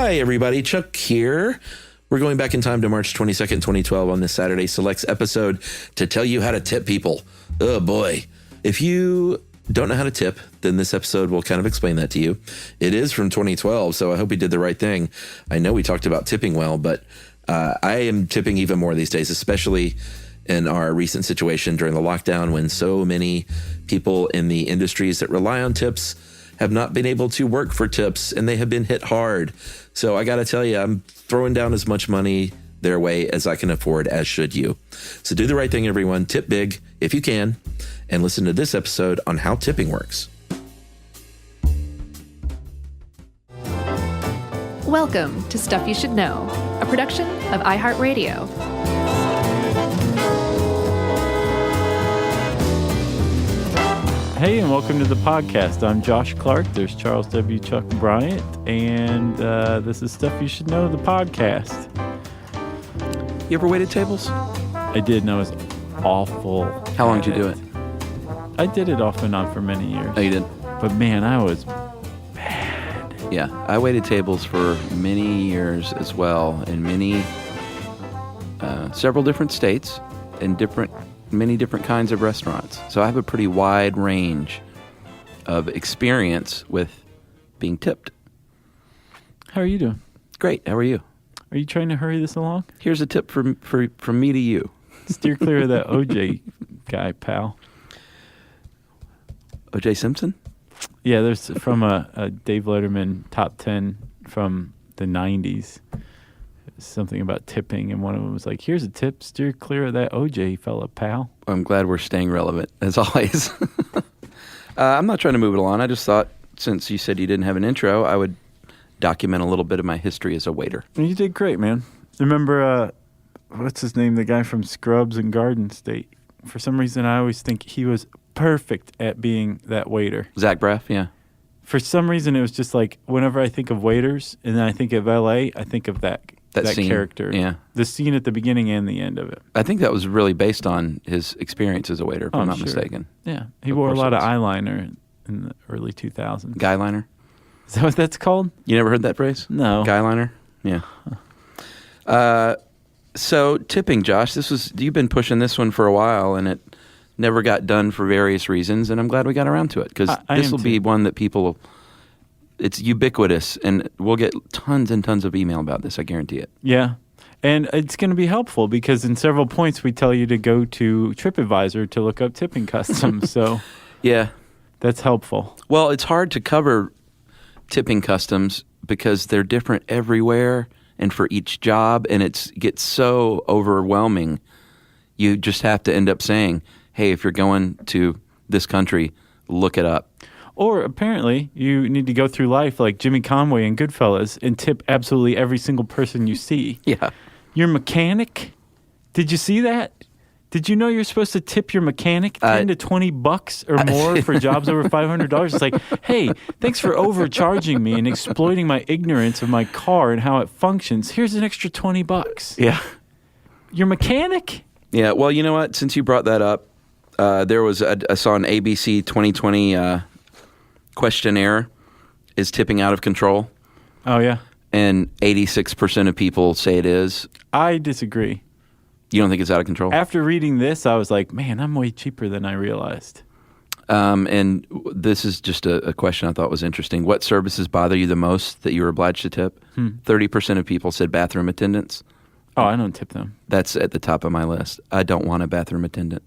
Hi, everybody. Chuck here. We're going back in time to March 22nd, 2012 on this Saturday Selects episode to tell you how to tip people. Oh, boy. If you don't know how to tip, then this episode will kind of explain that to you. It is from 2012, so I hope we did the right thing. I know we talked about tipping well, but I am tipping even more these days, especially in our recent situation during the lockdown when so many people in the industries that rely on tips have not been able to work for tips, and they have been hit hard. So I got to tell you, I'm throwing down as much money their way as I can afford, as should you. So do the right thing, everyone. Tip big if you can, and listen to this episode on how tipping works. Welcome to Stuff You Should Know, a production of iHeartRadio. Hey, and welcome to the podcast. I'm Josh Clark. There's Charles W. Chuck Bryant, and this is Stuff You Should Know, the podcast. You ever waited tables? I did, and I was awful. How long did you do it? I did it off and on for many years. Oh, you did? But man, I was bad. Yeah, I waited tables for many years as well, in several different states, and many different kinds of restaurants. So I have a pretty wide range of experience with being tipped. How are you doing? Great. How are you? Are you trying to hurry this along? Here's a tip from me to you. Steer clear of that OJ guy, pal. OJ Simpson? Yeah, there's from a Dave Letterman top 10 from the 90s. Something about tipping, and one of them was like, here's a tip, steer clear of that OJ fella, pal. I'm glad we're staying relevant, as always. I'm not trying to move it along. I just thought, since you said you didn't have an intro, I would document a little bit of my history as a waiter. You did great, man. Remember, what's his name, the guy from Scrubs and Garden State? For some reason, I always think he was perfect at being that waiter. Zach Braff, yeah. For some reason, it was just like, whenever I think of waiters, and then I think of L.A., I think of that scene, character. Yeah. The scene at the beginning and the end of it. I think that was really based on his experience as a waiter, if I'm not mistaken. Yeah. He wore a lot of eyeliner in the early 2000s. Guyliner? Is that what that's called? You never heard that phrase? No. Guyliner? Yeah. So tipping, Josh, you've been pushing this one for a while, and it never got done for various reasons, and I'm glad we got around to it, because this will be one that people... It's ubiquitous, and we'll get tons and tons of email about this, I guarantee it. Yeah, and it's going to be helpful because in several points we tell you to go to TripAdvisor to look up tipping customs, so yeah, that's helpful. Well, it's hard to cover tipping customs because they're different everywhere and for each job, and it gets so overwhelming. You just have to end up saying, hey, if you're going to this country, look it up. Or apparently you need to go through life like Jimmy Conway in Goodfellas and tip absolutely every single person you see. Yeah. Your mechanic? Did you see that? Did you know you're supposed to tip your mechanic $10 to $20 or more for jobs over $500? It's like, hey, thanks for overcharging me and exploiting my ignorance of my car and how it functions. Here's an extra $20. Yeah. Your mechanic? Yeah. Well, you know what? Since you brought that up, there was I saw an ABC 2020 questionnaire, is tipping out of control? Oh, yeah. And 86% of people say it is. I disagree. You don't think it's out of control? After reading this, I was like, man, I'm way cheaper than I realized. And this is just a question I thought was interesting. What services bother you the most that you're obliged to tip? 30% of people said bathroom attendants. Oh, I don't tip them. That's at the top of my list. I don't want a bathroom attendant.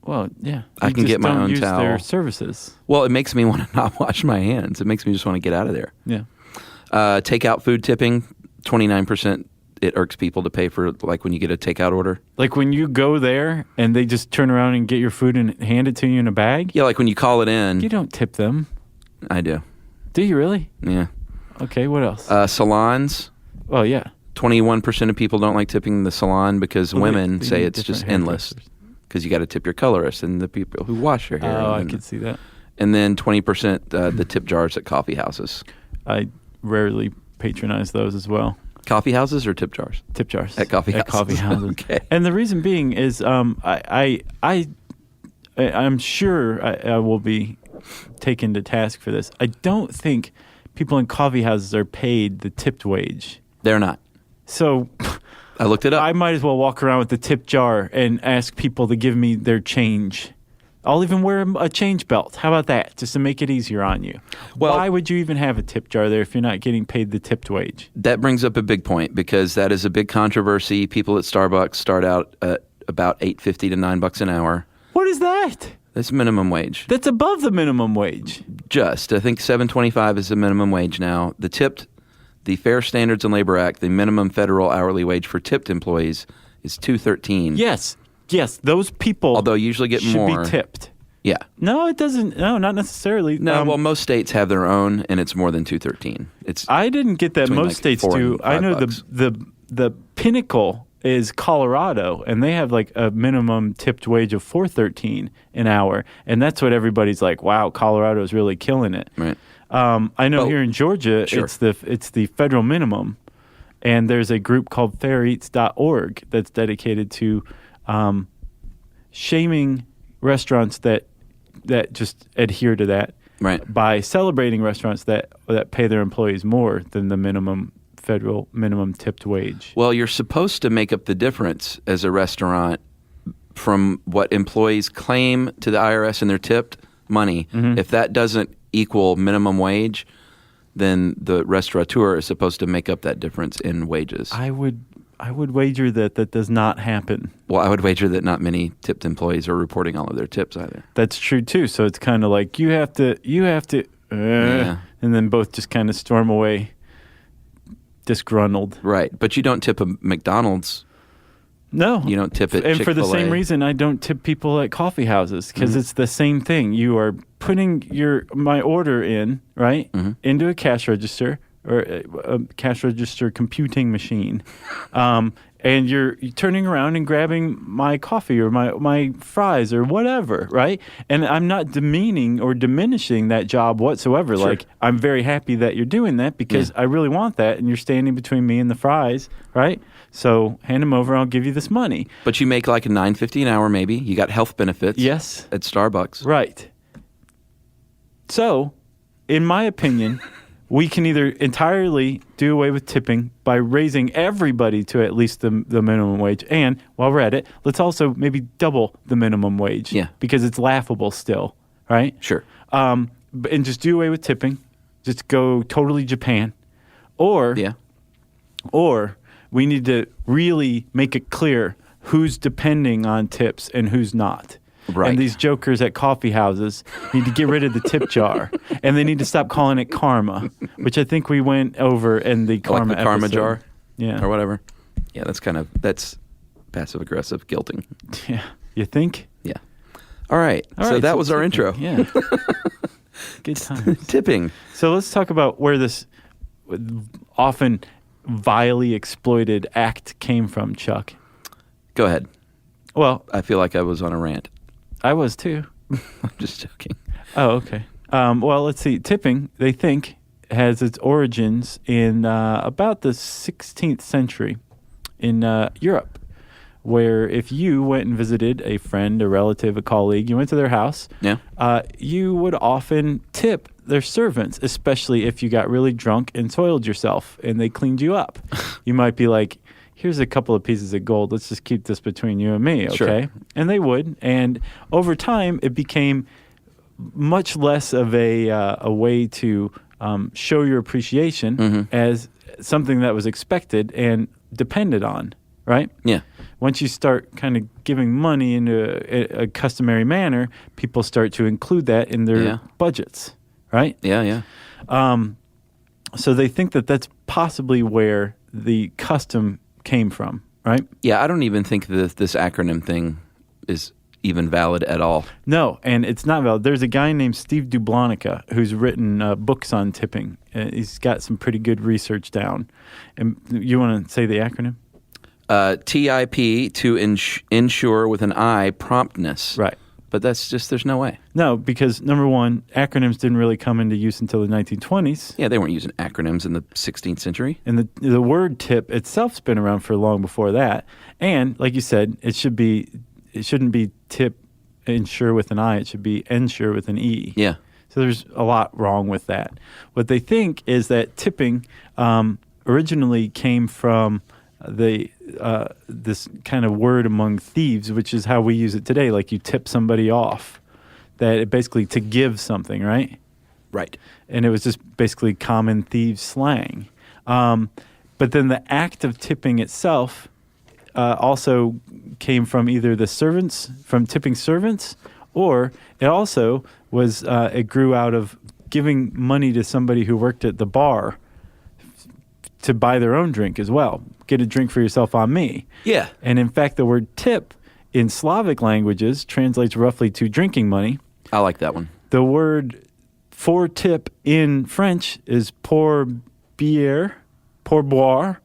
Well, yeah. I can get my own use towel. Their services. Well, it makes me want to not wash my hands. It makes me just want to get out of there. Yeah. Takeout food tipping, 29%. It irks people to pay for, like, when you get a takeout order. Like when you go there and they just turn around and get your food and hand it to you in a bag? Yeah, like when you call it in. You don't tip them. I do. Do you really? Yeah. Okay, what else? Salons. Oh, yeah. 21% of people don't like tipping the salon because women say it's just endless. Because you got to tip your colorist and the people who wash your hair. Oh, I could see that. And then 20% the tip jars at coffee houses. I rarely patronize those as well. Coffee houses or tip jars? Tip jars. At coffee houses. At coffee houses. Okay. And the reason being is I'm sure I will be taken to task for this. I don't think people in coffee houses are paid the tipped wage. They're not. So I looked it up. I might as well walk around with the tip jar and ask people to give me their change. I'll even wear a change belt. How about that? Just to make it easier on you. Well, why would you even have a tip jar there if you're not getting paid the tipped wage? That brings up a big point because that is a big controversy. People at Starbucks start out at about $8.50 to $9 an hour. What is that? That's minimum wage. That's above the minimum wage. I think $7.25 is the minimum wage now. The Fair Standards and Labor Act, the minimum federal hourly wage for tipped employees is $2.13. Yes, those people although usually get should more. be tipped. Yeah. No, it doesn't. No, not necessarily. No, well, most states have their own, and it's more than $2.13. I didn't get that. between Most states do. I know the pinnacle is Colorado, and they have like a minimum tipped wage of $4.13 an hour, and that's what everybody's like. Wow, Colorado's really killing it. Right. I know here in Georgia, sure. it's the federal minimum, and there's a group called faireats.org that's dedicated to shaming restaurants that just adhere to that, right, by celebrating restaurants that pay their employees more than the federal minimum tipped wage. Well, you're supposed to make up the difference as a restaurant from what employees claim to the IRS in their tipped money. Mm-hmm. If that doesn't equal minimum wage, then the restaurateur is supposed to make up that difference in wages. I would wager that does not happen. Well, I would wager that not many tipped employees are reporting all of their tips either. That's true too. So it's kind of like you have to, and then both just kind of storm away, disgruntled. Right, but you don't tip a McDonald's. No, you don't tip it. And Chick-fil-A. for the same reason, I don't tip people at coffee houses because it's the same thing. You are putting my order in into a cash register or a cash register computing machine, and you're turning around and grabbing my coffee or my fries or whatever, right? And I'm not demeaning or diminishing that job whatsoever. Sure. Like, I'm very happy that you're doing that because I really want that, and you're standing between me and the fries, right? So hand them over, I'll give you this money. But you make like $9.50 an hour maybe. You got health benefits. Yes. At Starbucks. Right. So, in my opinion, we can either entirely do away with tipping by raising everybody to at least the minimum wage. And while we're at it, let's also maybe double the minimum wage. Yeah. Because it's laughable still, right? Sure. And just do away with tipping. Just go totally Japan. Or we need to really make it clear who's depending on tips and who's not. Right. And these jokers at coffee houses need to get rid of the tip jar. And they need to stop calling it karma, which I think we went over in the karma like the karma episode. jar? Yeah. Or whatever. Yeah, that's passive-aggressive guilting. Yeah. You think? Yeah. All right. So that was our intro. Yeah. Good times. Tipping. So let's talk about where this often vilely exploited act came from, Chuck. Go ahead. Well, I feel like I was on a rant. I was too. I'm just joking. Oh, okay. Well, let's see. Tipping, they think, has its origins in about the 16th century in Europe, where if you went and visited a friend, a relative, a colleague, you went to their house, you would often tip their servants, especially if you got really drunk and soiled yourself and they cleaned you up. You might be like, here's a couple of pieces of gold. Let's just keep this between you and me, okay? Sure. And they would. And over time, it became much less of a way to show your appreciation as something that was expected and depended on, right? Yeah. Once you start kind of giving money in a customary manner, people start to include that in their budgets, right? Yeah. So they think that that's possibly where the custom came from, right? Yeah, I don't even think that this acronym thing is even valid at all. No, and it's not valid. There's a guy named Steve Dublonica who's written books on tipping. He's got some pretty good research down. And you want to say the acronym? TIP, to ensure with an I, promptness. Right. But that's just, there's no way. No, because number one, acronyms didn't really come into use until the 1920s. Yeah, they weren't using acronyms in the 16th century. And the word tip itself's been around for long before that. And like you said, it shouldn't be tip ensure with an I. It should be ensure with an E. Yeah. So there's a lot wrong with that. What they think is that tipping originally came from this kind of word among thieves, which is how we use it today. Like you tip somebody off, that it basically to give something, right? Right. And it was just basically common thieves slang. But then the act of tipping itself also came from either the servants, from tipping servants, or it also was, it grew out of giving money to somebody who worked at the bar to buy their own drink as well. Get a drink for yourself on me. Yeah. And in fact, the word tip in Slavic languages translates roughly to drinking money. I like that one. The word for tip in French is pour boire,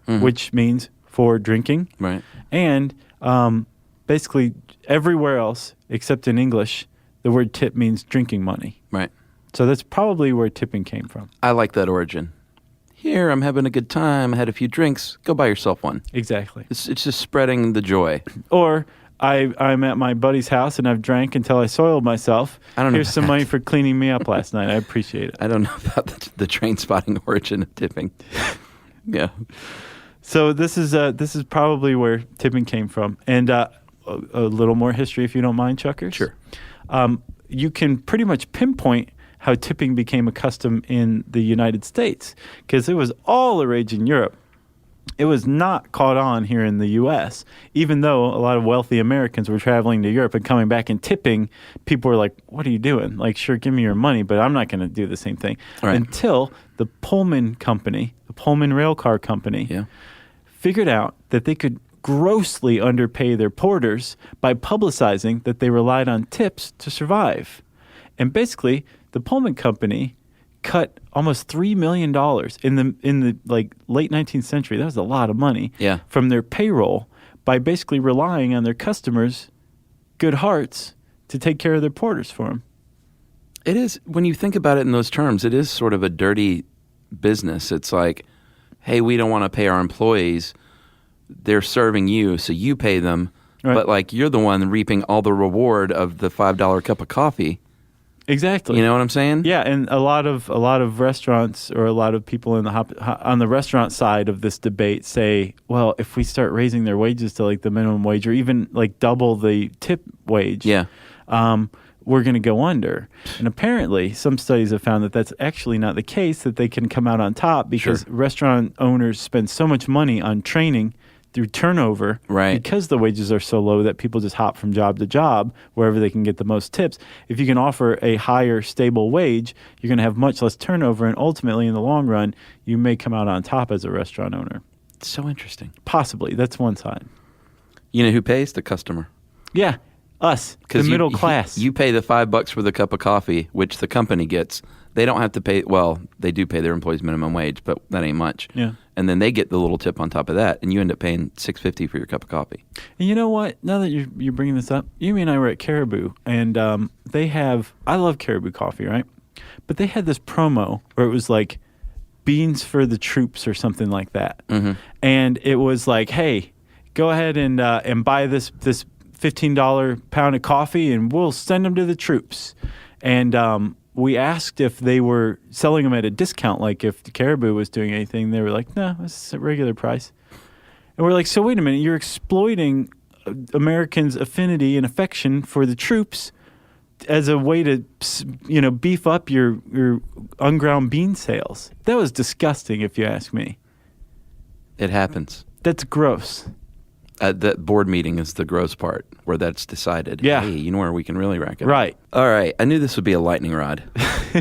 which means for drinking. Right. And basically everywhere else except in English, the word tip means drinking money. Right. So that's probably where tipping came from. I like that origin. Here, I'm having a good time. I had a few drinks. Go buy yourself one. Exactly. It's just spreading the joy. Or I'm at my buddy's house and I've drank until I soiled myself. I don't know. Here's some money for cleaning me up last night. I appreciate it. I don't know about the train spotting origin of tipping. Yeah. So this is probably where tipping came from. And a little more history, if you don't mind, Chuckers. Sure. You can pretty much pinpoint how tipping became a custom in the United States, because it was all the rage in Europe. It was not caught on here in the U.S., even though a lot of wealthy Americans were traveling to Europe and coming back and tipping. People were like, what are you doing? Like, sure, give me your money, but I'm not going to do the same thing. Right. Until the Pullman company, the Pullman rail car company, figured out that they could grossly underpay their porters by publicizing that they relied on tips to survive. And basically, the Pullman company cut almost $3 million in the like late 19th century. That was a lot of money from their payroll by basically relying on their customers' good hearts to take care of their porters for them. It is, when you think about it in those terms, it is sort of a dirty business. It's like, hey, we don't want to pay our employees. They're serving you, so you pay them. Right. But like you're the one reaping all the reward of the $5 cup of coffee. Exactly. You know what I'm saying? Yeah, and a lot of restaurants or a lot of people in on the restaurant side of this debate say, well, if we start raising their wages to like the minimum wage or even like double the tip wage, we're going to go under. And apparently, some studies have found that that's actually not the case, that they can come out on top because restaurant owners spend so much money on training through turnover, because the wages are so low that people just hop from job to job wherever they can get the most tips. If you can offer a higher, stable wage, you're going to have much less turnover, and ultimately, in the long run, you may come out on top as a restaurant owner. It's so interesting. Possibly. That's one side. You know who pays? The customer. Yeah, us, the middle class. You pay the $5 for the cup of coffee, which the company gets. They don't have to pay, well, they do pay their employees minimum wage, but that ain't much. Yeah. And then they get the little tip on top of that, and you end up paying $6.50 for your cup of coffee. And you know what? Now that you're bringing this up, you and I were at Caribou, and they have, I love Caribou coffee, right? But they had this promo where it was like beans for the troops or something like that. Mm-hmm. And it was like, hey, go ahead and buy this $15 pound of coffee, and we'll send them to the troops. And we asked if they were selling them at a discount, like if Caribou was doing anything. They were like, no, it's a regular price. And we're like, so wait a minute, you're exploiting Americans' affinity and affection for the troops as a way to, beef up your unground bean sales. That was disgusting, if you ask me. It happens. That's gross. That board meeting is the gross part where that's decided. Yeah. Hey, you know where we can really rack it up. Right. All right. I knew this would be a lightning rod.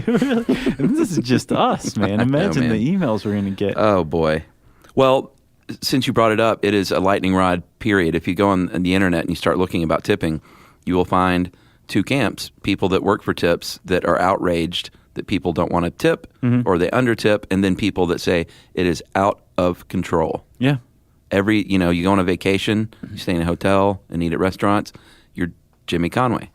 Really? This is just us, man. Imagine the emails we're going to get. Oh, boy. Well, since you brought it up, it is a lightning rod, period. If you go on the internet and you start looking about tipping, you will find two camps, people that work for tips that are outraged that people don't want to tip or they undertip, and then people that say it is out of control. Yeah. You go on a vacation, you stay in a hotel and eat at restaurants, you're Jimmy Conway.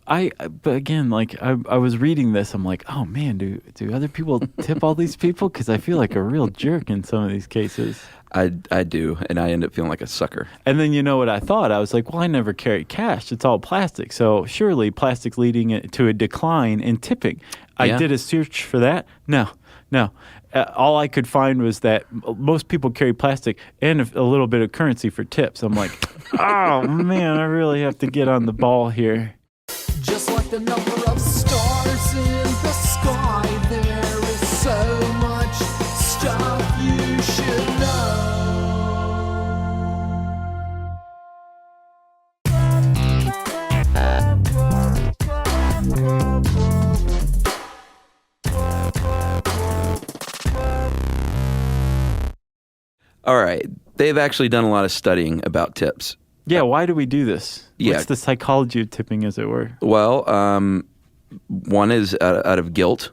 But again, like I was reading this, I'm like, oh man, do other people tip all these people? Because I feel like a real jerk in some of these cases. I do, and I end up feeling like a sucker. And then you know what I thought? I was like, well, I never carry cash. It's all plastic. So surely plastic's leading it to a decline in tipping. I did a search for that. No. All I could find was that most people carry plastic and a little bit of currency for tips. I'm like, oh, man, I really have to get on the ball here. Just like the number of stars in the sky, there is so much stuff you should know. All right. They've actually done a lot of studying about tips. Yeah, why do we do this? Yeah. What's the psychology of tipping, as it were? Well, one is out of guilt.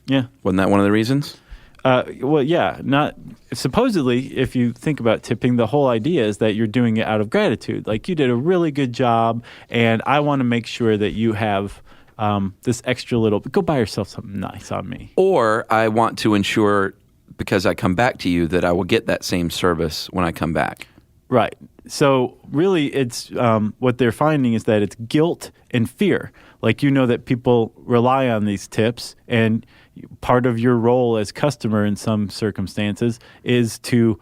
Yeah. Wasn't that one of the reasons? Well, yeah. Not supposedly, if you think about tipping, the whole idea is that you're doing it out of gratitude. Like, you did a really good job, and I want to make sure that you have this extra little. Go buy yourself something nice on me. Or I want to ensure, because I come back to you, that I will get that same service when I come back. Right. So really, it's what they're finding is that it's guilt and fear. Like, you know that people rely on these tips, and part of your role as customer in some circumstances is to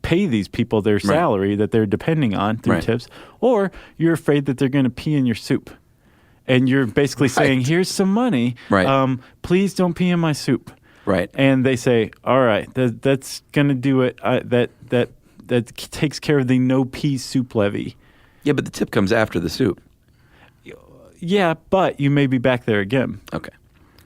pay these people their salary that they're depending on through tips, or you're afraid that they're going to pee in your soup. And you're basically saying, here's some money. Right. Please don't pee in my soup. Right. And they say, all right, that's going to do it. That takes care of the no pea soup levy. Yeah, but the tip comes after the soup. Yeah, but you may be back there again. Okay.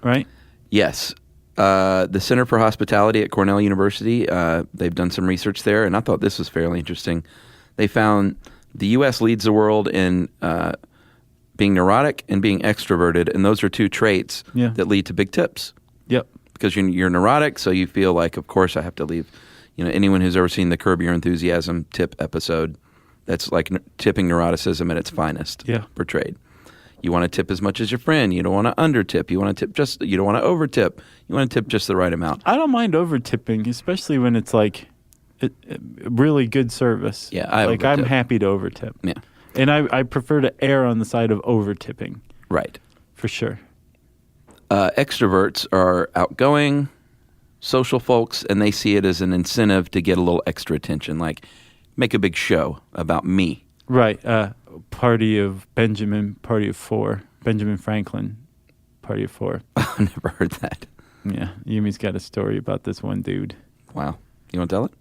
Right? Yes. The Center for Hospitality at Cornell University, they've done some research there, and I thought this was fairly interesting. They found the U.S. leads the world in being neurotic and being extroverted, and those are two traits that lead to big tips. Yep. Because you're neurotic, so you feel like, of course, I have to leave. You know, anyone who's ever seen the Curb Your Enthusiasm tip episode, that's like tipping neuroticism at its finest portrayed. You want to tip as much as your friend. You don't want to under-tip. You want to tip you don't want to over-tip. You want to tip just the right amount. I don't mind over-tipping, especially when it's like really good service. Yeah, I'm happy to over-tip. Yeah. And I prefer to err on the side of over-tipping. Right. For sure. Extroverts are outgoing, social folks, and they see it as an incentive to get a little extra attention, like make a big show about me. Right. Party of Benjamin, Party of Four. Benjamin Franklin, Party of Four. I've never heard that. Yeah. Yumi's got a story about this one dude. Wow. You want to tell it?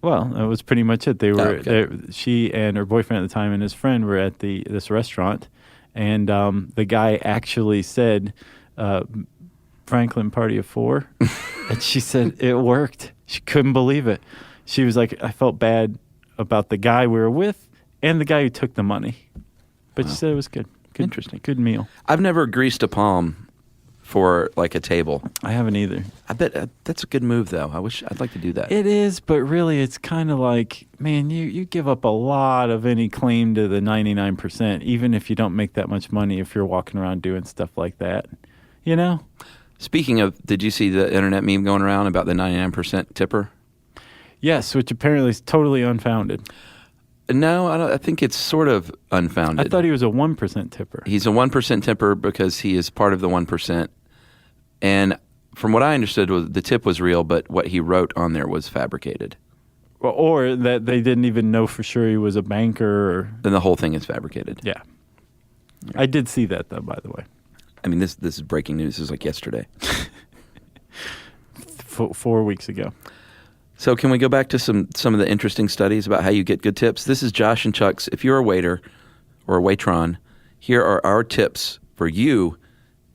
Well, that was pretty much it. They were she and her boyfriend at the time and his friend were at this restaurant, and the guy actually said, Franklin Party of Four. And she said it worked. She couldn't believe it. She was like, I felt bad about the guy we were with and the guy who took the money. But she said it was good. Interesting. Good meal. I've never greased a palm for like a table. I haven't either. I bet that's a good move, though. I'd like to do that. It is, but really it's kind of like, man, you give up a lot of any claim to the 99%, even if you don't make that much money if you're walking around doing stuff like that. You know? Speaking of, did you see the internet meme going around about the 99% tipper? Yes, which apparently is totally unfounded. No, I think it's sort of unfounded. I thought he was a 1% tipper. He's a 1% tipper because he is part of the 1%. And from what I understood, the tip was real, but what he wrote on there was fabricated. Or that they didn't even know for sure he was a banker. Then the whole thing is fabricated. Yeah. I did see that, though, by the way. I mean, this is breaking news. This is like yesterday. 4 weeks ago. So can we go back to some of the interesting studies about how you get good tips? This is Josh and Chuck's. If you're a waiter or a waitron, here are our tips for you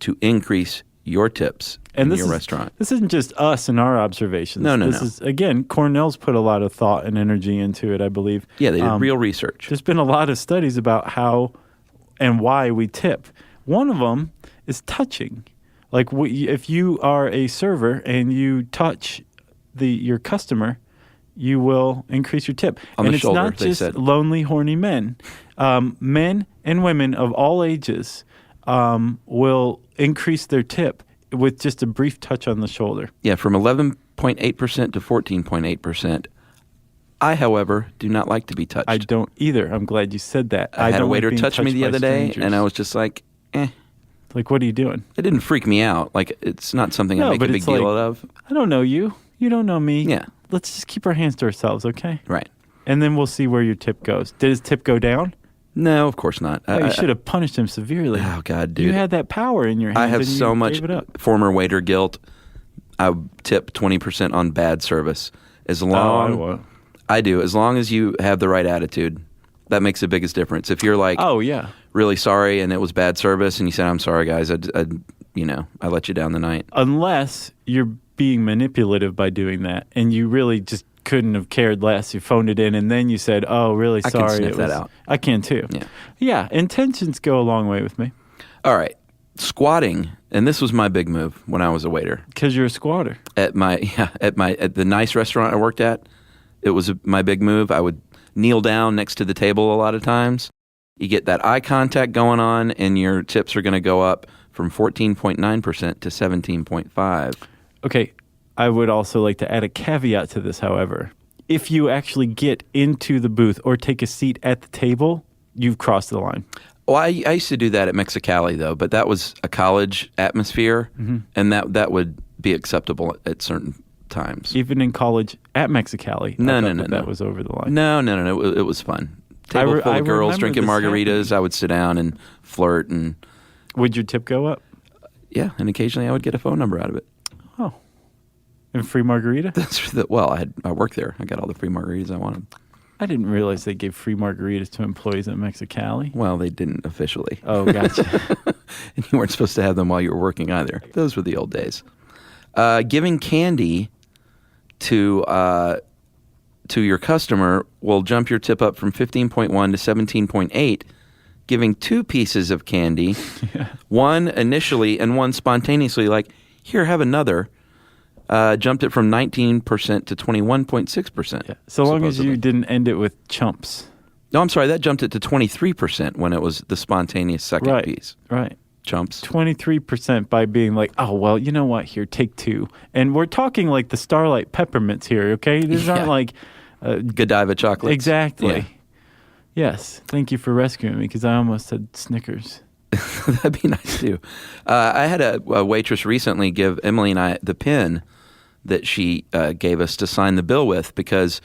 to increase your tips in your restaurant. This isn't just us and our observations. No. This is, again, Cornell's put a lot of thought and energy into it, I believe. Yeah, they did real research. There's been a lot of studies about how and why we tip. One of them is touching. Like if you are a server and you touch your customer, you will increase your tip. On and the it's shoulder, not just said. lonely, horny men. Men and women of all ages will increase their tip with just a brief touch on the shoulder. Yeah, from 11.8% to 14.8%. I, however, do not like to be touched. I don't either. I'm glad you said that. I had don't a waiter like being touch me touched the by other day, strangers. and I was just like, eh. Like, what are you doing? It didn't freak me out. Like, it's not something I make a big deal of. I don't know you. You don't know me. Yeah. Let's just keep our hands to ourselves, okay? Right. And then we'll see where your tip goes. Did his tip go down? No, of course not. Oh, you should have punished him severely. Oh, God, dude. You had that power in your hand. I have and so you much gave it up. former waiter guilt. I tip 20% on bad service. As I long won't. I do. As long as you have the right attitude, that makes the biggest difference. If you're like, Oh, yeah. really sorry and it was bad service, and you said, I'm sorry, guys, I let you down the night. Unless you're being manipulative by doing that, and you really just couldn't have cared less. You phoned it in, and then you said, "Oh, really I sorry." can sniff that out. I can too. Yeah. Intentions go a long way with me All right. Squatting, and this was my big move when I was a waiter. because you're a squatter. At the nice restaurant I worked at, it was my big move. I would kneel down next to the table a lot of times. You get that eye contact going on, and your tips are going to go up from 14.9% to 17.5%. Okay, I would also like to add a caveat to this. However, if you actually get into the booth or take a seat at the table, you've crossed the line. Well, I used to do that at Mexicali, though, but that was a college atmosphere, and that would be acceptable at certain times. Even in college at Mexicali, No. that was over the line. No. It was fun. Table full I of girls remember drinking this margaritas. happening. I would sit down and flirt, and Would your tip go up? yeah, and occasionally I would get a phone number out of it. Oh, and free margarita? I worked there. I got all the free margaritas I wanted. I didn't realize they gave free margaritas to employees at Mexicali. Well, they didn't officially. Oh, gotcha. And you weren't supposed to have them while you were working either. Those were the old days. Giving candy to your customer will jump your tip up from 15.1 to 17.8. Giving 2 pieces of candy, one initially and one spontaneously, like, here, have another, jumped it from 19% to 21.6%. Yeah. So long as supposedly. you didn't end it with chumps. No, I'm sorry, that jumped it to 23% when it was the spontaneous second Right. piece. Right. Chumps. 23% by being like, oh, well, you know what? Here, take 2. And we're talking like the Starlight Peppermints here, okay? These aren't like... Godiva chocolates. Exactly. Yeah. Yes. Thank you for rescuing me because I almost said Snickers. That'd be nice too. I had a waitress recently give Emily and I the pen that she gave us to sign the bill with, because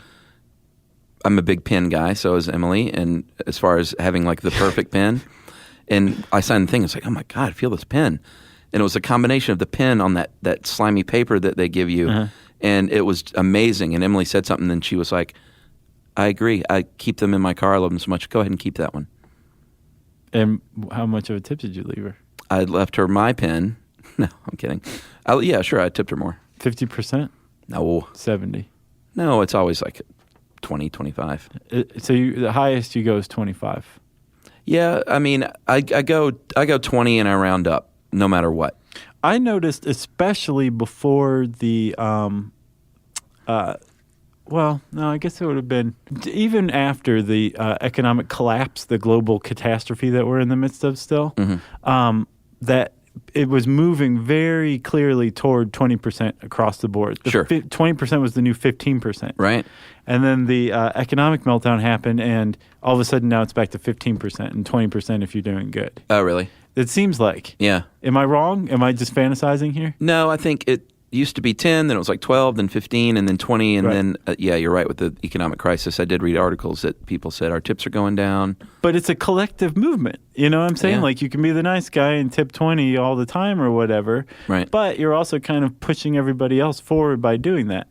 I'm a big pen guy, so is Emily, and as far as having like the perfect pen, and I signed the thing, it's like, oh my God, I feel this pen. And it was a combination of the pen on that slimy paper that they give you, and it was amazing. And Emily said something, and she was like, I agree. I keep them in my car. I love them so much. Go ahead and keep that one. And how much of a tip did you leave her? I left her my pen. No, I'm kidding. Yeah, sure, I tipped her more. 50%? No. 70. No, it's always like 20, 25. So the highest you go is 25. Yeah, I mean, I go 20 and I round up no matter what. I noticed, especially before the, well, no, I guess it would have been even after the economic collapse, the global catastrophe that we're in the midst of still, that it was moving very clearly toward 20% across the board. Sure. 20% was the new 15%. Right. And then the economic meltdown happened, and all of a sudden now it's back to 15% and 20% if you're doing good. Oh, really? It seems like. Yeah. Am I wrong? Am I just fantasizing here? No, I think it used to be 10, then it was like 12, then 15, and then 20, and Right. then, yeah, you're right with the economic crisis. I did read articles that people said our tips are going down. But it's a collective movement. You know what I'm saying? Yeah. Like, you can be the nice guy and tip 20 all the time or whatever. Right. But you're also kind of pushing everybody else forward by doing that.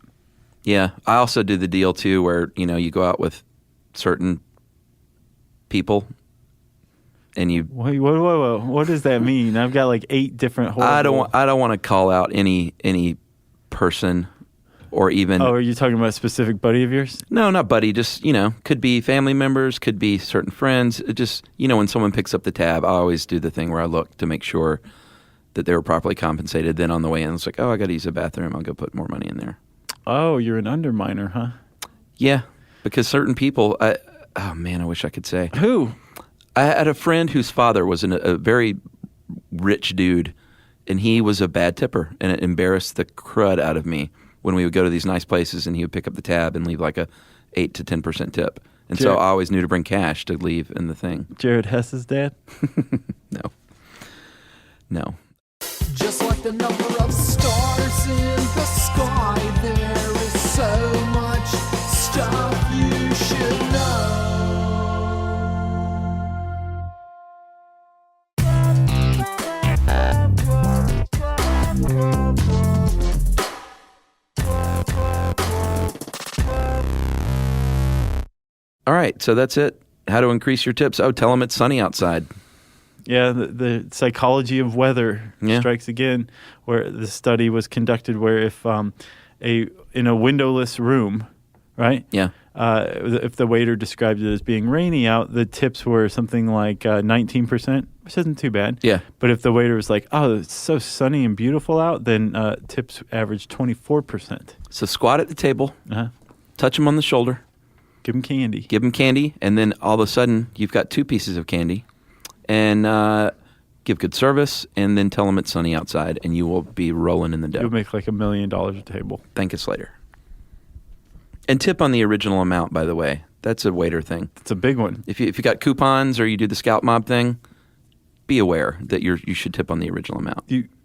Yeah. I also do the deal, too, where, you go out with certain people and you... Whoa. What does that mean? I've got like 8 different horrible... I don't want to call out any person or even... Oh, are you talking about a specific buddy of yours? No, not buddy. Just, could be family members, could be certain friends. It just, when someone picks up the tab, I always do the thing where I look to make sure that they were properly compensated. Then on the way in, it's like, oh, I got to use the bathroom. I'll go put more money in there. Oh, you're an underminer, huh? Yeah, because certain people, oh man, I wish I could say. Who? I had a friend whose father was a very rich dude, and he was a bad tipper, and it embarrassed the crud out of me when we would go to these nice places, and he would pick up the tab and leave like a 8 to 10% tip. And so I always knew to bring cash to leave in the thing. Jared Hess's dad? No. Just like the number of stars in the sky, there is so much stuff you should know. All right, so that's it. How to increase your tips. Oh, tell them it's sunny outside. Yeah, the psychology of weather strikes again, where the study was conducted where if in a windowless room, right? Yeah. If the waiter described it as being rainy out, the tips were something like 19%, which isn't too bad. Yeah. But if the waiter was like, oh, it's so sunny and beautiful out, then tips averaged 24%. So squat at the table, touch them on the shoulder. Give them candy. Give them candy, and then all of a sudden, you've got 2 pieces of candy. And give good service, and then tell them it's sunny outside, and you will be rolling in the dough. You'll make like $1 million a table. Thank us later. And tip on the original amount, by the way. That's a waiter thing. It's a big one. If you got coupons or you do the Scout Mob thing, be aware that you should tip on the original amount.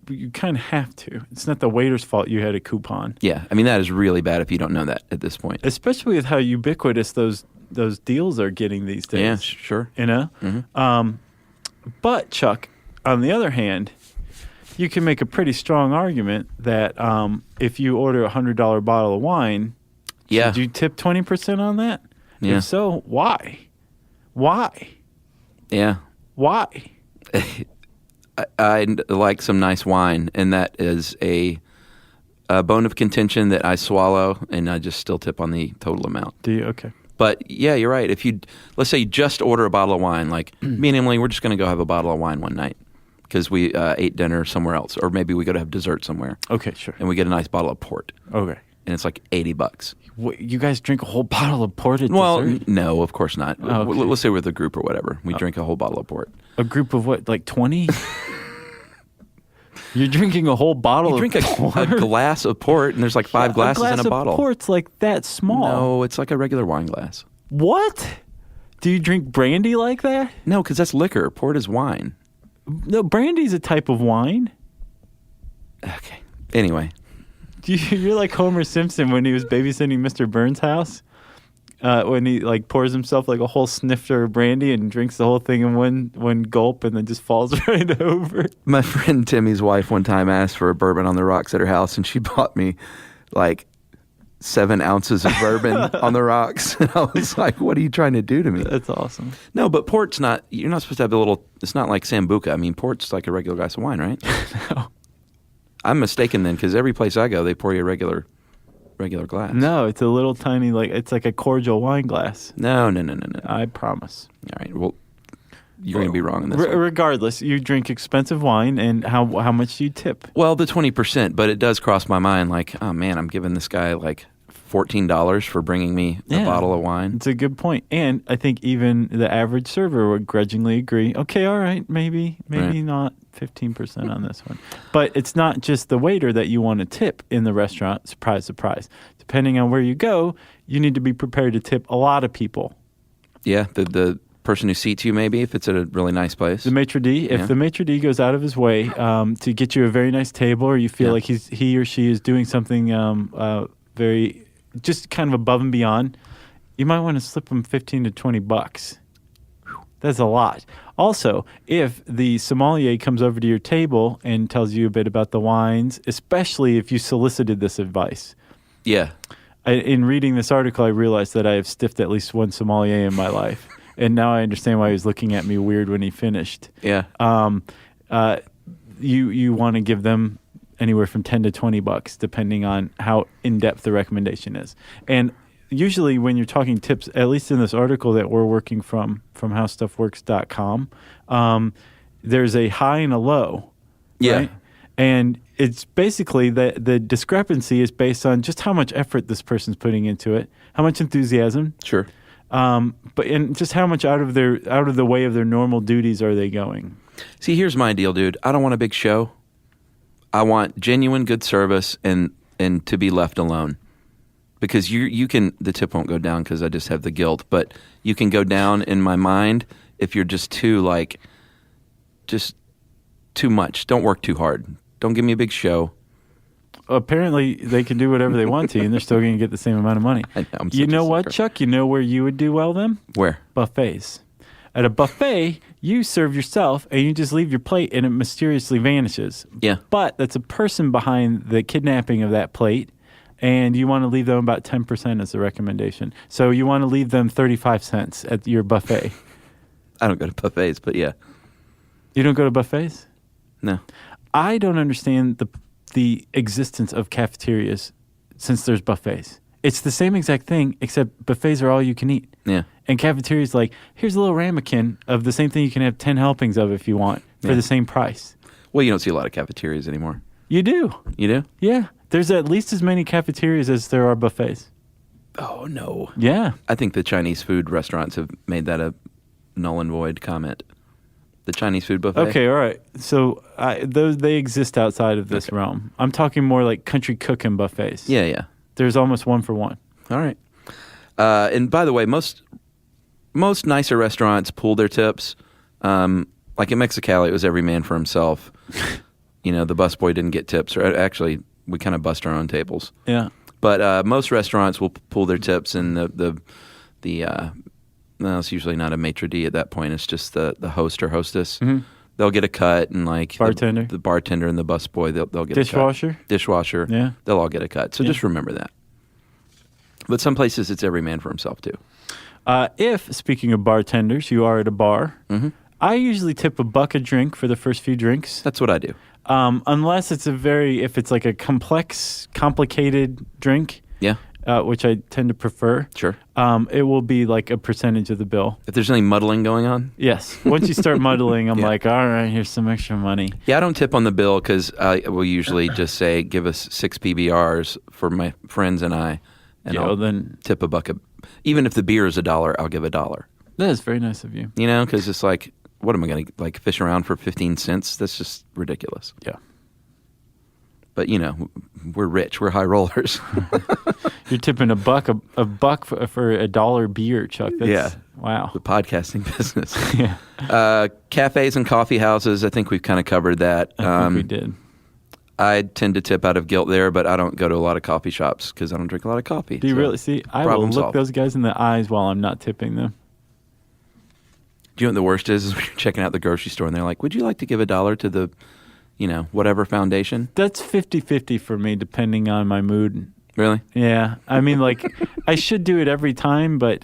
You kind of have to. It's not the waiter's fault you had a coupon. Yeah, I mean that is really bad if you don't know that at this point. Especially with how ubiquitous those deals are getting these days. Yeah, sure. You know? Mm-hmm. But, Chuck, on the other hand, you can make a pretty strong argument that if you order a $100 bottle of wine, should you tip 20% on that? Yeah. If so, why? Why? Yeah. Why? I like some nice wine, and that is a bone of contention that I swallow, and I just still tip on the total amount. Do you? Okay. But yeah, you're right. If let's say you just order a bottle of wine, like me and Emily, we're just going to go have a bottle of wine one night because we ate dinner somewhere else, or maybe we go to have dessert somewhere. Okay, sure. And we get a nice bottle of port. Okay. And it's like $80. What, you guys drink a whole bottle of port at dessert? No, of course not. Oh, okay. Let's say we're with a group or whatever. We drink a whole bottle of port. A group of what, like 20? You're drinking a whole bottle of port? a glass of port, and there's like 5 glasses in a bottle. A glass of port's like that small. No, it's like a regular wine glass. What? Do you drink brandy like that? No, because that's liquor. Port is wine. No, brandy's a type of wine. Okay. Anyway. You're like Homer Simpson when he was babysitting Mr. Burns' house. When he like pours himself like a whole snifter of brandy and drinks the whole thing in one gulp and then just falls right over. My friend Timmy's wife one time asked for a bourbon on the rocks at her house, and she bought me like 7 ounces of bourbon on the rocks. And I was like, what are you trying to do to me? That's awesome. No, but port's not, you're not supposed to have a little, it's not like Sambuca. I mean, port's like a regular glass of wine, right? No. I'm mistaken then, because every place I go, they pour you a regular glass. No, it's a little tiny, it's like a cordial wine glass. No. I promise. All right, well, you're going to be wrong in this one. Regardless, you drink expensive wine, and how much do you tip? Well, the 20%, but it does cross my mind, like, oh man, I'm giving this guy like $14 for bringing me a bottle of wine. It's a good point. And I think even the average server would grudgingly agree, okay, all right, maybe not 15% on this one. But it's not just the waiter that you want to tip in the restaurant. Surprise, surprise. Depending on where you go, you need to be prepared to tip a lot of people. Yeah, the person who seats you, maybe, if it's at a really nice place. The maitre d', if the maitre d' goes out of his way to get you a very nice table, or you feel like he or she is doing something very, just kind of above and beyond, you might want to slip them $15 to $20. That's a lot. Also, if the sommelier comes over to your table and tells you a bit about the wines, especially if you solicited this advice. Yeah. In reading this article, I realized that I have stiffed at least one sommelier in my life. And now I understand why he was looking at me weird when he finished. Yeah. You want to give them anywhere from $10 to $20, depending on how in-depth the recommendation is. And usually when you're talking tips, at least in this article that we're working from howstuffworks.com, there's a high and a low. Yeah. Right? And it's basically the discrepancy is based on just how much effort this person's putting into it, how much enthusiasm. Sure. But just how much out of the way of their normal duties are they going? See, here's my deal, dude. I don't want a big show. I want genuine good service, and and to be left alone. Because you can, the tip won't go down because I just have the guilt, but you can go down in my mind if you're just too much. Don't work too hard. Don't give me a big show. Apparently, they can do whatever they want to, and they're still going to get the same amount of money. I know, I'm You such a know what, sucker. Chuck? You know where you would do well then? Where? Buffets. At a buffet, you serve yourself, and you just leave your plate, and it mysteriously vanishes. Yeah. But that's a person behind the kidnapping of that plate, and you want to leave them about 10% as a recommendation. So you want to leave them 35 cents at your buffet. I don't go to buffets, but yeah. You don't go to buffets? No. I don't understand the existence of cafeterias since there's buffets. It's the same exact thing, except buffets are all you can eat. Yeah. And cafeteria's like, here's a little ramekin of the same thing you can have 10 helpings of if you want for the same price. Well, you don't see a lot of cafeterias anymore. You do. You do? Yeah. There's at least as many cafeterias as there are buffets. Oh, no. Yeah. I think the Chinese food restaurants have made that a null and void comment. The Chinese food buffet? Okay, all right. So they exist outside of this realm. I'm talking more like country cooking buffets. Yeah, yeah. There's almost one for one. All right. And by the way, most nicer restaurants pool their tips. Like in Mexicali, it was every man for himself. The busboy didn't get tips. Or actually, we kind of bust our own tables. Yeah. But most restaurants will pool their tips, and it's usually not a maitre d' at that point. It's just the host or hostess. Mm-hmm. They'll get a cut, and like bartender, the bartender and the busboy, they'll get dishwasher. A cut. Dishwasher. Yeah. They'll all get a cut. So just remember that. But some places it's every man for himself too. If, speaking of bartenders, you are at a bar, I usually tip $1 a drink for the first few drinks. That's what I do. Unless it's if it's like a complicated drink. Yeah. Which I tend to prefer. Sure. It will be like a percentage of the bill. If there's any muddling going on? Yes. Once you start muddling, I'm like, all right, here's some extra money. Yeah, I don't tip on the bill because I will usually just say, give us 6 PBRs for my friends and I. And I'll then tip $1. Even if the beer is $1, I'll give $1. That is very nice of you. Because it's like, what am I going to fish around for 15 cents? That's just ridiculous. Yeah. But we're rich. We're high rollers. You're tipping $1 for a $1 beer, Chuck. That's, wow. The podcasting business. Yeah. Cafes and coffee houses. I think we've kind of covered that. I think we did. I tend to tip out of guilt there, but I don't go to a lot of coffee shops because I don't drink a lot of coffee. Do you really? See, I will look solved. those guys in the eyes while I'm not tipping them. Do you know what the worst is when you're checking out the grocery store and they're like, would you like to give $1 to the, whatever foundation? That's 50-50 for me, depending on my mood. Really? Yeah. I mean, I should do it every time, but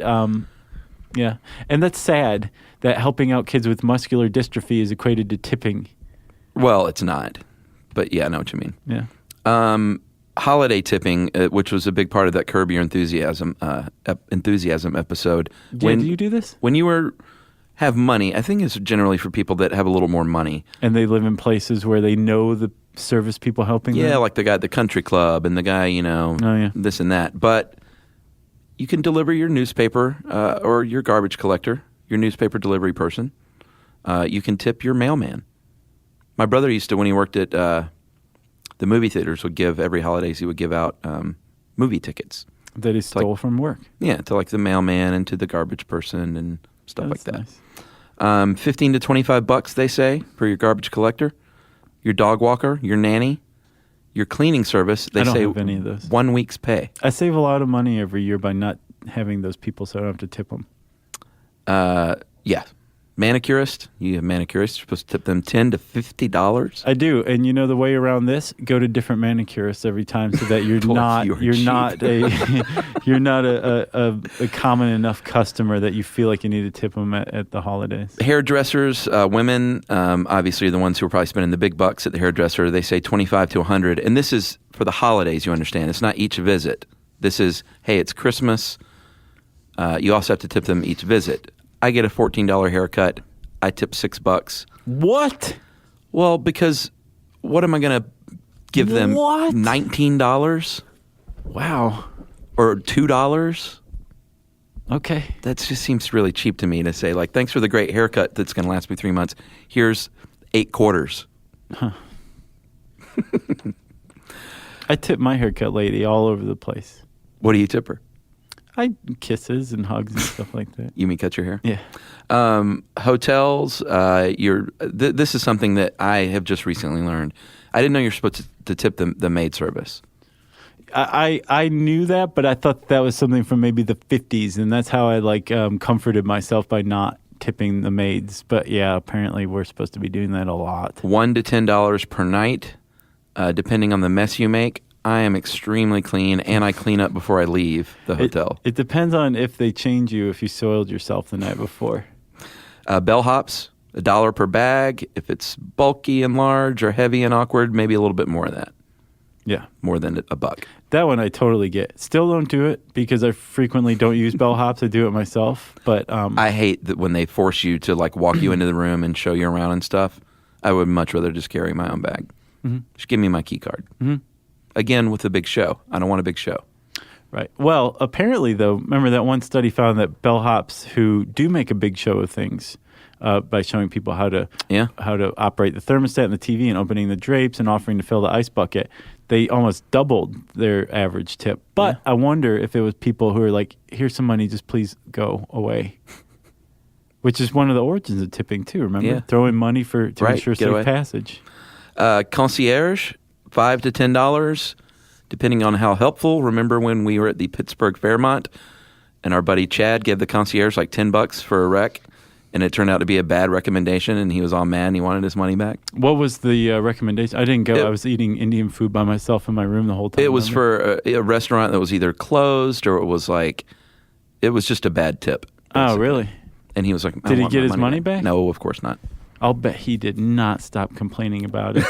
yeah. And that's sad that helping out kids with muscular dystrophy is equated to tipping. Well, it's not. But yeah, I know what you mean. Yeah. Holiday tipping, which was a big part of that Curb Your Enthusiasm episode. Do you do this? When you have money, I think it's generally for people that have a little more money. And they live in places where they know the service people helping them? Yeah, like the guy at the country club and the guy, this and that. But you can deliver your newspaper or your garbage collector, your newspaper delivery person. You can tip your mailman. My brother used to, when he worked at the movie theaters, would give every holidays, he would give out movie tickets. That he stole from work. Yeah, to like the mailman and to the garbage person and stuff like that. Nice. $15 to $25, they say, for your garbage collector, your dog walker, your nanny, your cleaning service. They I don't say have any of those. 1 week's pay. I save a lot of money every year by not having those people, so I don't have to tip them. Yeah. Manicurist, you have manicurists, you're supposed to tip them $10 to $50. I do, and the way around this, go to different manicurists every time, so that you're not a common enough customer that you feel like you need to tip them at the holidays. Hairdressers, women, obviously are the ones who are probably spending the big bucks at the hairdresser. They say $25 to $100, and this is for the holidays. You understand? It's not each visit. This is, hey, it's Christmas. You also have to tip them each visit. I get a $14 haircut. I tip $6. What? Well, because what am I going to give them? What? $19? Wow. Or $2? Okay. That just seems really cheap to me to say, like, thanks for the great haircut that's going to last me 3 months. Here's 8 quarters. Huh. I tip my haircut lady all over the place. What do you tip her? Kisses and hugs and stuff like that. You mean cut your hair? Yeah. Hotels. This is something that I have just recently learned. I didn't know you're supposed to tip the maid service. I knew that, but I thought that was something from maybe the 50s, and that's how I comforted myself by not tipping the maids. But yeah, apparently we're supposed to be doing that a lot. $1 to $10 per night, depending on the mess you make. I am extremely clean, and I clean up before I leave the hotel. It depends on if they change you, if you soiled yourself the night before. Bellhops, $1 per bag. If it's bulky and large or heavy and awkward, maybe a little bit more of that. Yeah. More than $1. That one I totally get. Still don't do it because I frequently don't use bellhops. I do it myself. But I hate that when they force you to walk you into the room and show you around and stuff. I would much rather just carry my own bag. Mm-hmm. Just give me my key card. Mm-hmm. Again, with a big show. I don't want a big show. Right. Well, apparently, though, remember that one study found that bellhops who do make a big show of things by showing people how to operate the thermostat and the TV and opening the drapes and offering to fill the ice bucket, they almost doubled their average tip. But I wonder if it was people who are like, here's some money, just please go away. Which is one of the origins of tipping, too, remember? Yeah. Throwing money to ensure safe passage. Concierge, $5 to $10, depending on how helpful. Remember when we were at the Pittsburgh Fairmont and our buddy Chad gave the concierge $10 for a wreck, and it turned out to be a bad recommendation, and he was all mad and he wanted his money back? What was the recommendation? I didn't go. I was eating Indian food by myself in my room the whole time. It was for a restaurant that was either closed or it was just a bad tip. Basically. Oh, really? And he was like, did he get his money back? No, of course not. I'll bet he did not stop complaining about it.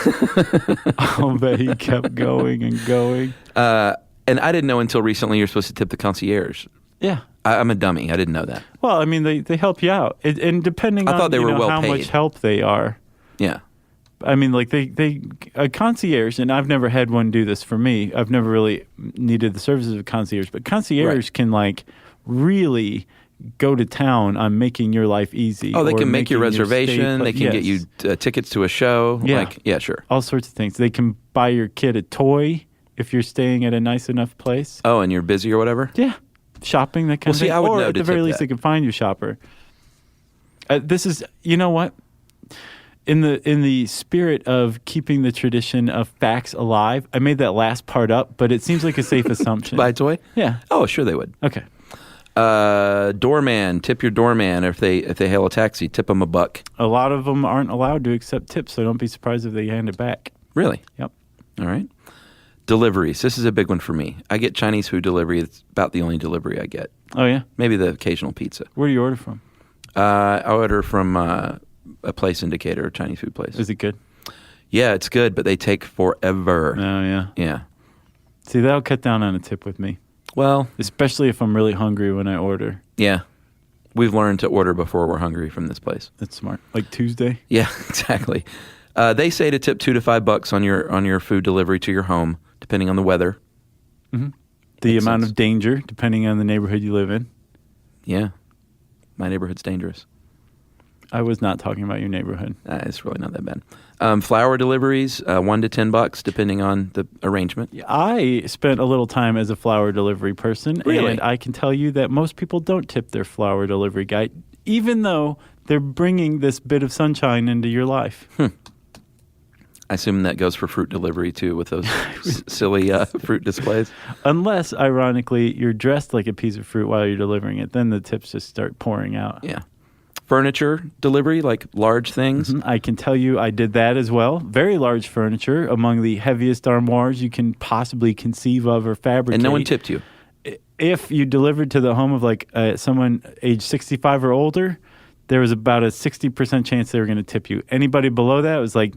I'll bet he kept going and going. And I didn't know until recently you're supposed to tip the concierge. Yeah. I'm a dummy. I didn't know that. Well, I mean, they help you out. And depending on how much help they are. Yeah. I mean, a concierge, and I've never had one do this for me. I've never really needed the services of a concierge. But concierge can, really go to town on making your life easy. Oh, they can make your reservation. They can get you tickets to a show. Yeah. Sure. All sorts of things. They can buy your kid a toy if you're staying at a nice enough place. Oh, and you're busy or whatever? Yeah. Shopping, that kind of thing. I would or know at the very least, they can find you a shopper. This is, you know what? In the spirit of keeping the tradition of facts alive, I made that last part up, but it seems like a safe assumption. Buy a toy? Yeah. Oh, sure they would. Okay. Doorman, tip your doorman. If they hail a taxi, tip them $1. A lot of them aren't allowed to accept tips, so don't be surprised if they hand it back. Really? Yep. All right. Deliveries. This is a big one for me. I get Chinese food delivery. It's about the only delivery I get. Oh, yeah? Maybe the occasional pizza. Where do you order from? I order from a place indicator, a Chinese food place. Is it good? Yeah, it's good, but they take forever. Oh, yeah. Yeah. See, that'll cut down on a tip with me. Well, especially if I'm really hungry when I order. Yeah. We've learned to order before we're hungry from this place. That's smart. Like Tuesday? Yeah, exactly. They say to tip $2 to $5 on your food delivery to your home, depending on the weather. Mm-hmm. The amount of danger, depending on the neighborhood you live in. Yeah. My neighborhood's dangerous. I was not talking about your neighborhood. It's really not that bad. Flower deliveries, $1 to $10, depending on the arrangement. I spent a little time as a flower delivery person, really? And I can tell you that most people don't tip their flower delivery guy, even though they're bringing this bit of sunshine into your life. I assume that goes for fruit delivery, too, with those silly fruit displays. Unless, ironically, you're dressed like a piece of fruit while you're delivering it. Then the tips just start pouring out. Yeah. Furniture delivery, like large things. Mm-hmm. I can tell you I did that as well. Very large furniture, among the heaviest armoires you can possibly conceive of or fabricate. And no one tipped you? If you delivered to the home of someone age 65 or older, there was about a 60% chance they were going to tip you. Anybody below that was like,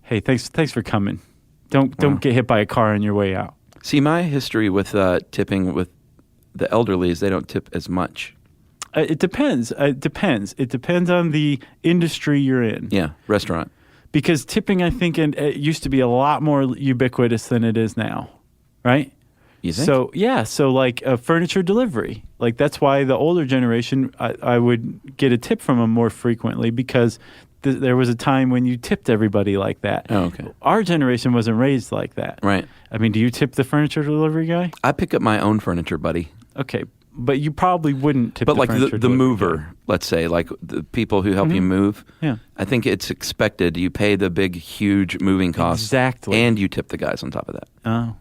hey, thanks for coming. Don't get hit by a car on your way out. See, my history with tipping with the elderly is they don't tip as much. It depends. It depends on the industry you're in. Yeah, restaurant. Because tipping, I think, it used to be a lot more ubiquitous than it is now, right? You think? So, yeah. So, like furniture delivery. Like, that's why the older generation, I would get a tip from them more frequently because there was a time when you tipped everybody like that. Oh, okay. Our generation wasn't raised like that. Right. I mean, do you tip the furniture delivery guy? I pick up my own furniture, buddy. Okay, but you probably wouldn't tip But the like furniture the delivery mover, guy. let's say, like the people who help you move. Yeah. I think it's expected. You pay the big, huge moving costs. Exactly. And you tip the guys on top of that. Oh.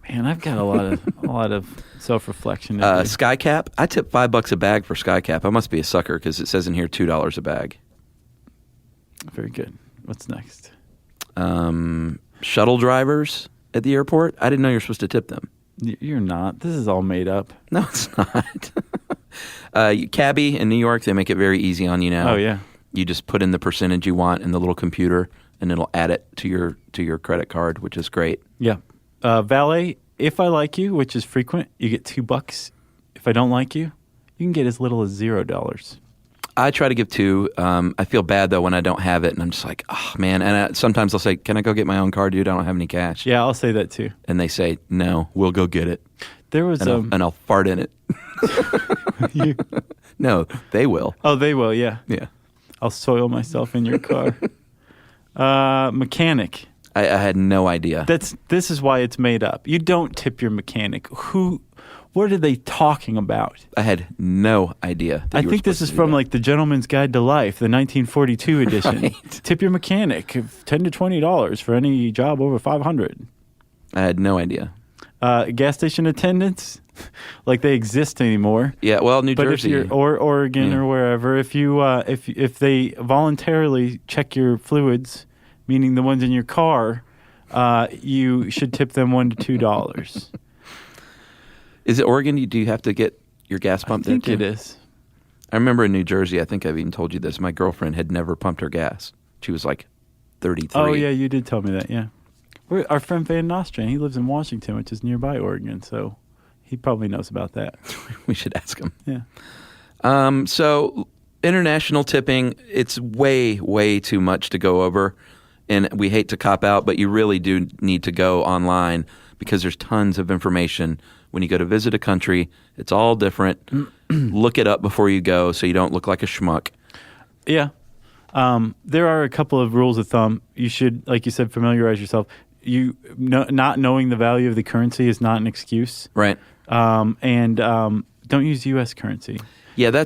Man, I've got a lot of self-reflection. Sky Cap. I tip $5 a bag for Sky Cap. I must be a sucker because it says in here $2 a bag. Very good. What's next? Shuttle drivers at the airport. I didn't know you're supposed to tip them. You're not. This is all made up. No, it's not. Cabbie in New York, they make it very easy on you now. Oh, yeah. You just put in the percentage you want in the little computer, and it'll add it to your credit card, which is great. Yeah. Valet, if I like you, which is frequent, you get $2. If I don't like you, you can get as little as $0. I try to give $2. I feel bad, though, when I don't have it, and I'm just like, oh, man. And sometimes I'll say, can I go get my own car, dude? I don't have any cash. Yeah, I'll say that too. And they say, no, we'll go get it. There was And I'll fart in it. No, they will. Oh, they will, yeah. Yeah. I'll soil myself in your car. Mechanic. I had no idea. This is why it's made up. You don't tip your mechanic. What are they talking about? I had no idea. I think this is from like the Gentleman's Guide to Life, the 1942 edition. Right. Tip your mechanic $10 to $20 for any job over $500. I had no idea. Gas station attendants, like they exist anymore. Yeah, well, New But Jersey. if you're or Oregon or wherever, if you if they voluntarily check your fluids, meaning the ones in your car, you should tip them $1 to $2. Is it Oregon? Do you have to get your gas pumped? I think there it too? is. I remember in New Jersey, I think I've even told you this. My girlfriend had never pumped her gas. She was like 33. Oh yeah, you did tell me that. Yeah, our friend Van Nostrand, he lives in Washington, which is nearby Oregon, so he probably knows about that. We should ask him. Yeah. So international tipping, it's way, way too much to go over. And we hate to cop out, but you really do need to go online because there's tons of information. When you go to visit a country, it's all different. Look it up before you go so you don't look like a schmuck. Yeah. There are a couple of rules of thumb. You should, like you said, familiarize yourself. Not knowing the value of the currency is not an excuse. Right. And don't use U.S. currency. Yeah,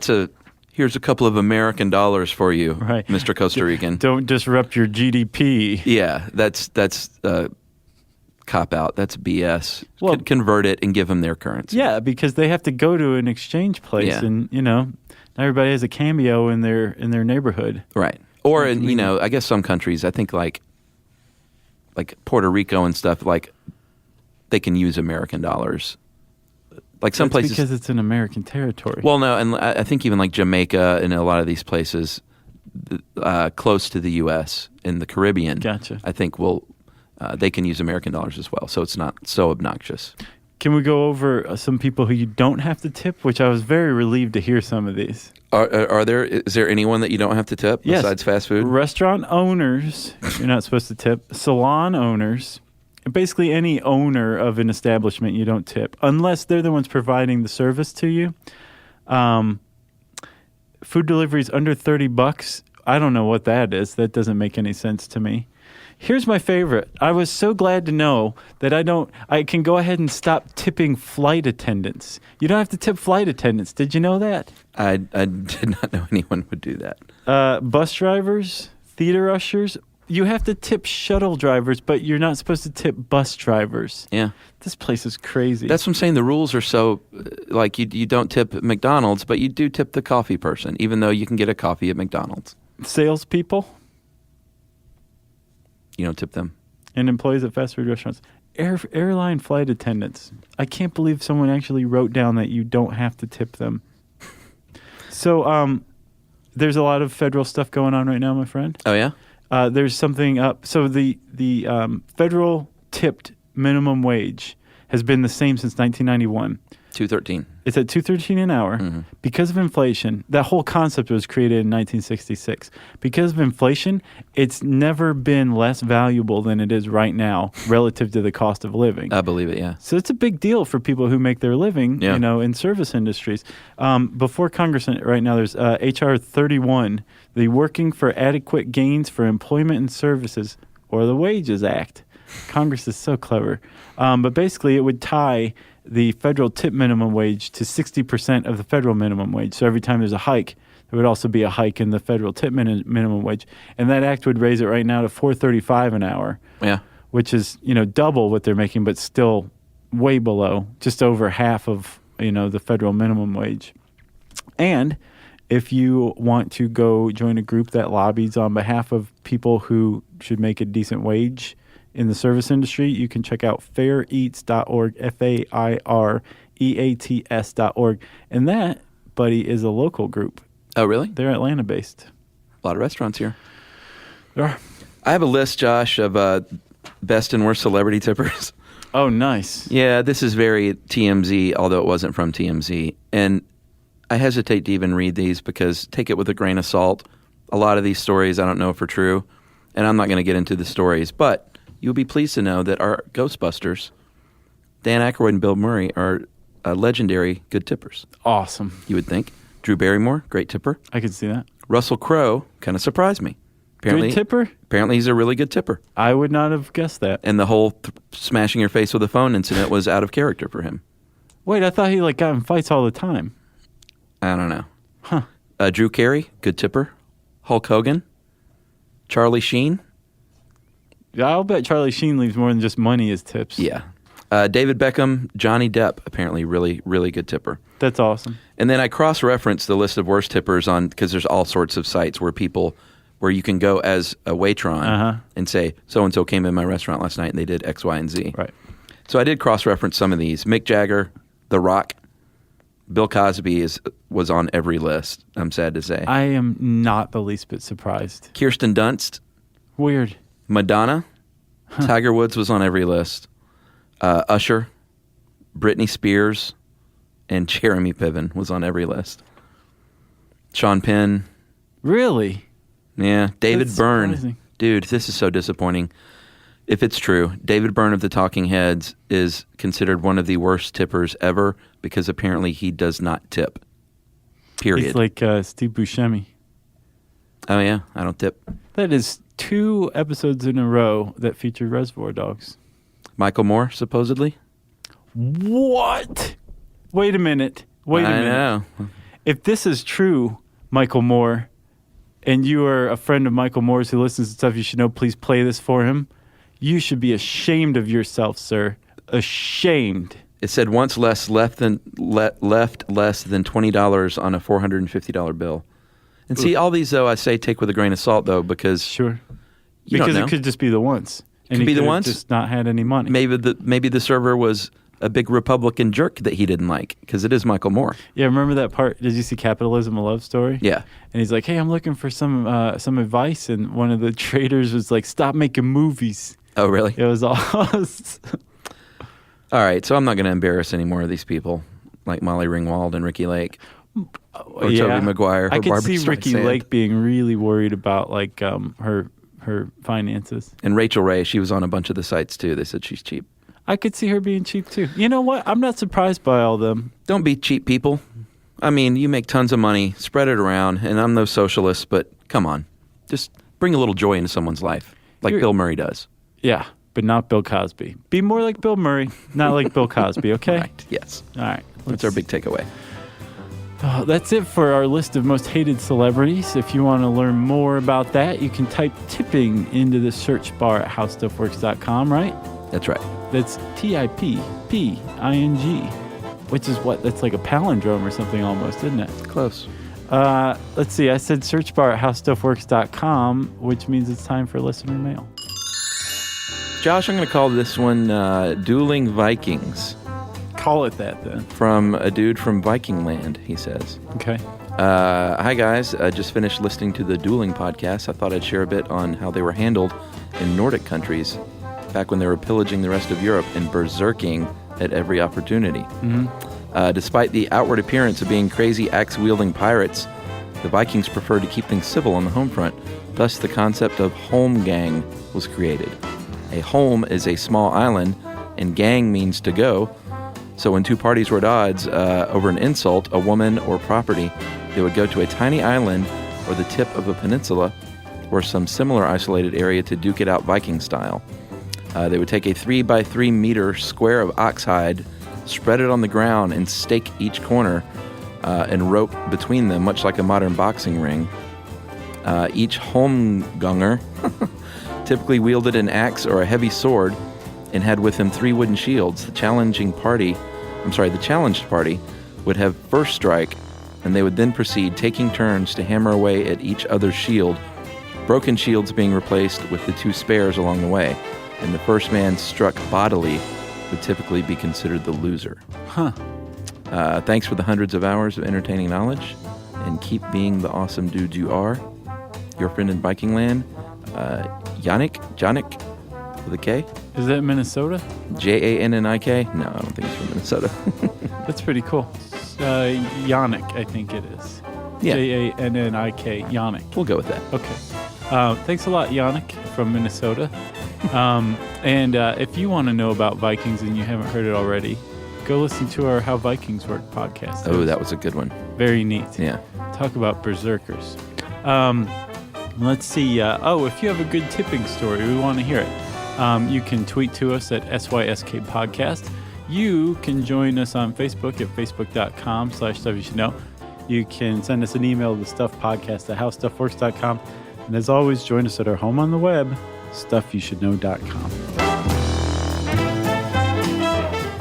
here's a couple of American dollars for you, Right. Mr. Costa Rican. Don't disrupt your GDP. Yeah, that's cop out. That's BS. Well- Convert it and give them their currency. Yeah, because they have to go to an exchange place, Yeah. and not everybody has a cameo in their neighborhood. Right. Or I guess some countries, I think like Puerto Rico and stuff, like they can use American dollars. Like some That's places, because it's an American territory. well, no, and I think even like Jamaica and a lot of these places close to the U.S. in the Caribbean, Gotcha. I think they can use American dollars as well, so it's not so obnoxious. Can we go over some people who you don't have to tip? Which I was very relieved to hear some of these. Is there anyone that you don't have to tip Yes. besides fast food? Restaurant owners, you're not supposed to tip. Salon owners, basically any owner of an establishment, you don't tip unless they're the ones providing the service to you. Food deliveries under $30. I don't know what that is. That doesn't make any sense to me. Here's my favorite. I was so glad to know that I can go ahead and stop tipping flight attendants. You don't have to tip flight attendants. Did you know that? I did not know anyone would do that. Bus drivers, theater ushers, you have to tip shuttle drivers, but you're not supposed to tip bus drivers. Yeah. This place is crazy. That's what I'm saying. The rules are so, like, you don't tip at McDonald's, but you do tip the coffee person, even though you can get a coffee at McDonald's. Salespeople You don't tip them. and employees at fast food restaurants. Airline flight attendants. I can't believe someone actually wrote down that you don't have to tip them. So there's a lot of federal stuff going on right now, my friend. Oh, yeah? There's something up. So the federal tipped minimum wage has been the same since 1991. $2.13. It's at $2.13 an hour. Because of inflation. That whole concept was created in 1966. Because of inflation, it's never been less valuable than it is right now relative to the cost of living. I believe it, yeah. So it's a big deal for people who make their living, Yeah. in service industries. Before Congress right now, there's H.R. 31, the Working for Adequate Gains for Employment and Services, or the Wages Act. Congress is so clever. But basically, it would tie the federal tip minimum wage to 60% of the federal minimum wage. So every time there's a hike, there would also be a hike in the federal tip minimum wage. And that act would raise it right now to $4.35 an hour. Yeah. Which is, double what they're making, but still way below, just over half of, the federal minimum wage. And if you want to go join a group that lobbies on behalf of people who should make a decent wage in the service industry, you can check out faireats.org, FAIREATS.org. And that, buddy, is a local group. Oh, really? They're Atlanta-based. A lot of restaurants here. There are. I have a list, Josh, of best and worst celebrity tippers. Oh, nice. Yeah, this is very TMZ, although it wasn't from TMZ. And I hesitate to even read these because take it with a grain of salt. A lot of these stories I don't know if are true, and I'm not going to get into the stories. But you'll be pleased to know that our Ghostbusters, Dan Aykroyd and Bill Murray, are legendary good tippers. Awesome. You would think. Drew Barrymore, great tipper. I could see that. Russell Crowe kind of surprised me. Good tipper? Apparently he's a really good tipper. I would not have guessed that. And the whole smashing your face with a phone incident was out of character for him. Wait, I thought he got in fights all the time. I don't know. Huh. Drew Carey, good tipper. Hulk Hogan. Charlie Sheen. Yeah, I'll bet Charlie Sheen leaves more than just money as tips. Yeah. David Beckham, Johnny Depp, apparently really, really good tipper. That's awesome. And then I cross-referenced the list of worst tippers on, because there's all sorts of sites where you can go as a Waitron and say, so-and-so came in my restaurant last night and they did X, Y, and Z. Right. So I did cross-reference some of these. Mick Jagger, The Rock, Bill Cosby was on every list, I'm sad to say. I am not the least bit surprised. Kirsten Dunst. Weird. Madonna. Tiger Woods was on every list. Usher. Britney Spears. And Jeremy Piven was on every list. Sean Penn. Really? Yeah. David That's Byrne. surprising. Dude, this is so disappointing. If it's true, David Byrne of the Talking Heads is considered one of the worst tippers ever because apparently he does not tip. Period. He's like Steve Buscemi. Oh, yeah? I don't tip. That is 2 episodes in a row that featured Reservoir Dogs. Michael Moore, supposedly? What? Wait a minute. I know. If this is true, Michael Moore, and you are a friend of Michael Moore's who listens to stuff you should know, please play this for him. You should be ashamed of yourself, sir. Ashamed. It said once left less than $20 on a $450 bill. And see, all these, though, I say take with a grain of salt, though, because Sure. you don't Because know. it could just be the once. And Could he be the could have once? just not had any money. maybe the server was a big Republican jerk that he didn't like, because it is Michael Moore. Yeah, remember that part? Did you see Capitalism, a Love Story? Yeah. And he's like, hey, I'm looking for some advice. And one of the traders was like, stop making movies. Oh, really? It was awesome. All right, so I'm not going to embarrass any more of these people, like Molly Ringwald and Ricky Lake, or Tobey Maguire, or I could Barbara see Ricky Streisand. Lake being really worried about like her finances. And Rachel Ray, she was on a bunch of the sites, too. They said she's cheap. I could see her being cheap too. You know what? I'm not surprised by all them. Don't be cheap, people. I mean, you make tons of money, spread it around, and I'm no socialist, but come on. Just bring a little joy into someone's life, like Bill Murray does. Yeah, but not Bill Cosby. Be more like Bill Murray, not like Bill Cosby, okay? Right, yes. All right. That's our big takeaway. Oh, that's it for our list of most hated celebrities. If you want to learn more about that, you can type tipping into the search bar at howstuffworks.com, right? That's right. That's TIPPING, which is what? That's like a palindrome or something almost, isn't it? Close. Let's see. I said search bar at howstuffworks.com, which means it's time for listener mail. Josh, I'm going to call this one Dueling Vikings. Call it that then. From a dude from Viking Land, he says. Okay. Hi, guys. I just finished listening to the Dueling podcast. I thought I'd share a bit on how they were handled in Nordic countries back when they were pillaging the rest of Europe and berserking at every opportunity. Despite the outward appearance of being crazy axe-wielding pirates, the Vikings preferred to keep things civil on the home front. Thus, the concept of holmgang was created. A holm is a small island, and gang means to go. So when two parties were at odds over an insult, a woman, or property, they would go to a tiny island or the tip of a peninsula or some similar isolated area to duke it out Viking style. They would take a 3 by 3 meter square of oxhide, spread it on the ground, and stake each corner and rope between them, much like a modern boxing ring. Each holmganger typically wielded an axe or a heavy sword and had with him 3 wooden shields. The challenged party would have first strike, and they would then proceed, taking turns to hammer away at each other's shield, broken shields being replaced with the 2 spares along the way. And the first man struck bodily would typically be considered the loser. Thanks for the hundreds of hours of entertaining knowledge, and keep being the awesome dudes you are. Your friend in Viking Land, Yannick with a K. Is that Minnesota? Jannik? No, I don't think it's from Minnesota. That's pretty cool. Yannick, I think it is. Yeah. Jannik, Yannick. We'll go with that. Okay. Thanks a lot, Yannick from Minnesota. And if you want to know about Vikings and you haven't heard it already, go listen to our How Vikings Work podcast. Oh, that was a good one. Very neat. Yeah. Talk about berserkers. Let's see. If you have a good tipping story, we want to hear it. You can tweet to us at SYSK Podcast. You can join us on Facebook at facebook.com/StuffYouShouldKnow. You can send us an email to stuffpodcast@howstuffworks.com. And as always, join us at our home on the web, stuffyoushouldknow.com.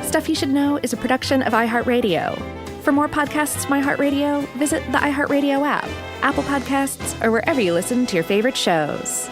Stuff You Should Know is a production of iHeartRadio. For more podcasts from iHeartRadio, visit the iHeartRadio app, Apple Podcasts, or wherever you listen to your favorite shows.